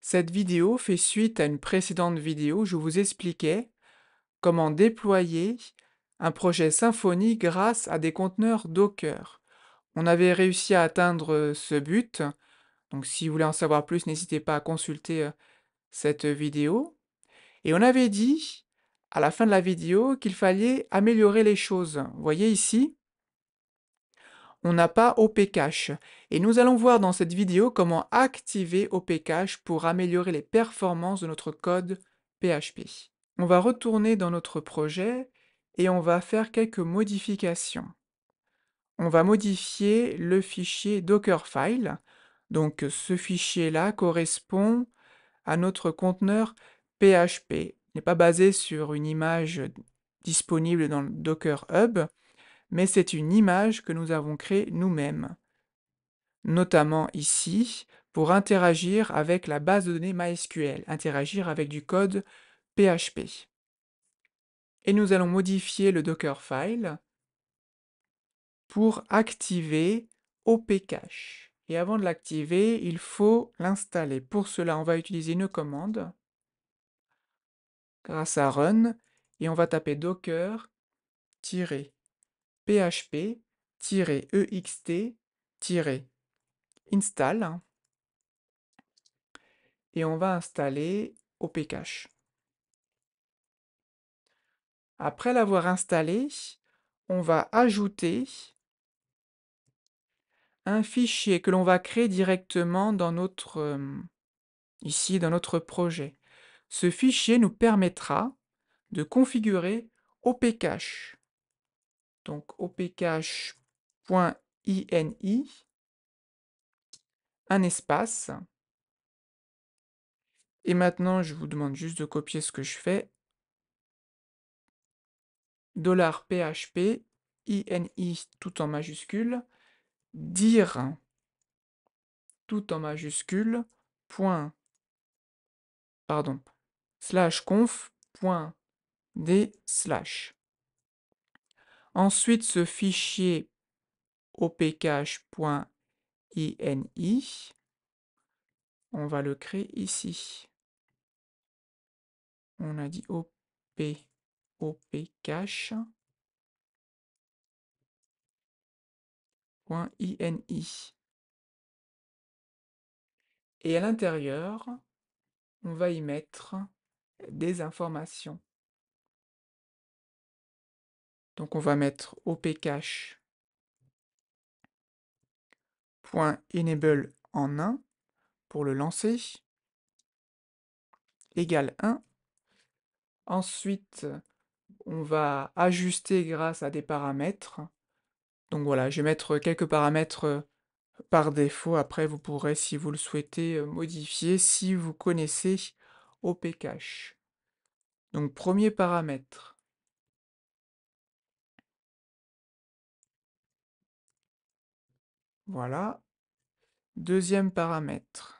Cette vidéo fait suite à une précédente vidéo où je vous expliquais comment déployer un projet Symfony grâce à des conteneurs Docker. On avait réussi à atteindre ce but, donc si vous voulez en savoir plus, n'hésitez pas à consulter cette vidéo. Et on avait dit, à la fin de la vidéo, qu'il fallait améliorer les choses. Vous voyez ici, on n'a pas OPCache. Et nous allons voir dans cette vidéo comment activer OPCache pour améliorer les performances de notre code PHP. On va retourner dans notre projet et on va faire quelques modifications. On va modifier le fichier Dockerfile. Donc ce fichier-là correspond à notre conteneur PHP. Il n'est pas basé sur une image disponible dans le Docker Hub, mais c'est une image que nous avons créée nous-mêmes, notamment ici, pour interagir avec la base de données MySQL, interagir avec du code PHP. Et nous allons modifier le Dockerfile pour activer OPCache. Et avant de l'activer, il faut l'installer. Pour cela, on va utiliser une commande grâce à run, et on va taper docker-php-ext-install, et on va installer OPCache. Après l'avoir installé, on va ajouter un fichier que l'on va créer directement dans notre, ici dans notre projet. Ce fichier nous permettra de configurer OPCache. Donc opcache.ini, un espace. Et maintenant, je vous demande juste de copier ce que je fais. $php, ini tout en majuscule, dir tout en majuscule, point, pardon, /conf.d/. Ensuite, ce fichier opcache.ini, on va le créer ici. On a dit opcache.ini. Et à l'intérieur, on va y mettre des informations. Donc on va mettre opcache.enable en 1 pour le lancer, égale 1. Ensuite, on va ajuster grâce à des paramètres. Donc voilà, je vais mettre quelques paramètres par défaut. Après, vous pourrez, si vous le souhaitez, modifier si vous connaissez OPCache. Donc premier paramètre. Voilà. Deuxième paramètre.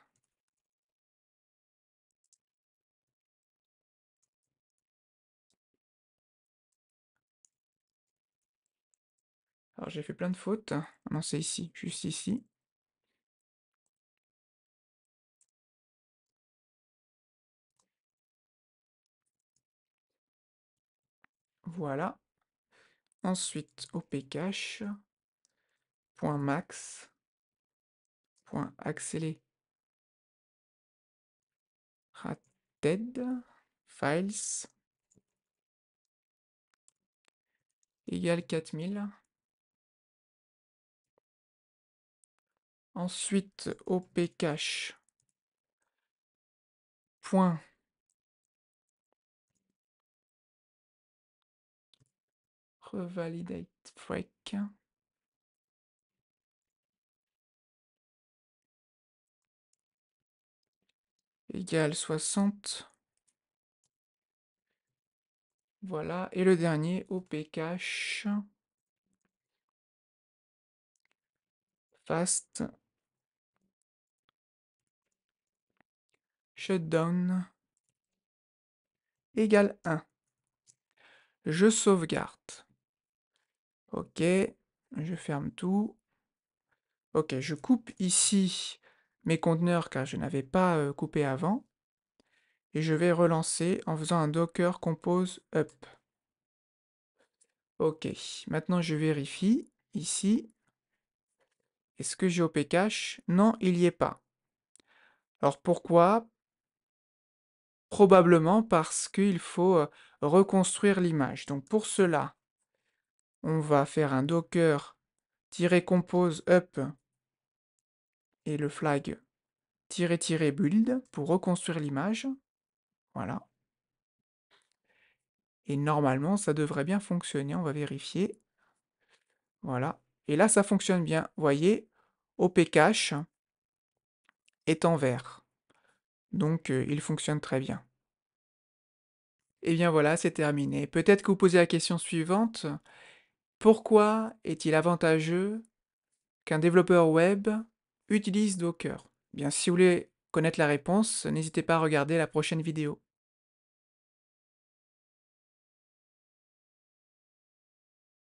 Alors j'ai fait plein de fautes. Non, c'est ici, juste ici. Voilà. Ensuite, opcache.max.accélérated files égale 4000. Ensuite, opcache. Revalidate break égale 60. Voilà. Et le dernier, opcache fast shutdown égale 1. Je sauvegarde. Ok, je ferme tout. Ok, je coupe ici mes conteneurs car je n'avais pas coupé avant, et je vais relancer en faisant un docker compose up. Ok, maintenant je vérifie ici. Est-ce que j'ai OP cache? Non, il n'y est pas. Alors pourquoi? Probablement parce qu'il faut reconstruire l'image. Donc pour cela, on va faire un docker-compose up et le flag -build pour reconstruire l'image. Voilà. Et normalement, ça devrait bien fonctionner. On va vérifier. Voilà. Et là, ça fonctionne bien. Vous voyez, OP cache est en vert. Donc, il fonctionne très bien. Et bien voilà, c'est terminé. Peut-être que vous posez la question suivante. Pourquoi est-il avantageux qu'un développeur web utilise Docker? Bien, si vous voulez connaître la réponse, n'hésitez pas à regarder la prochaine vidéo.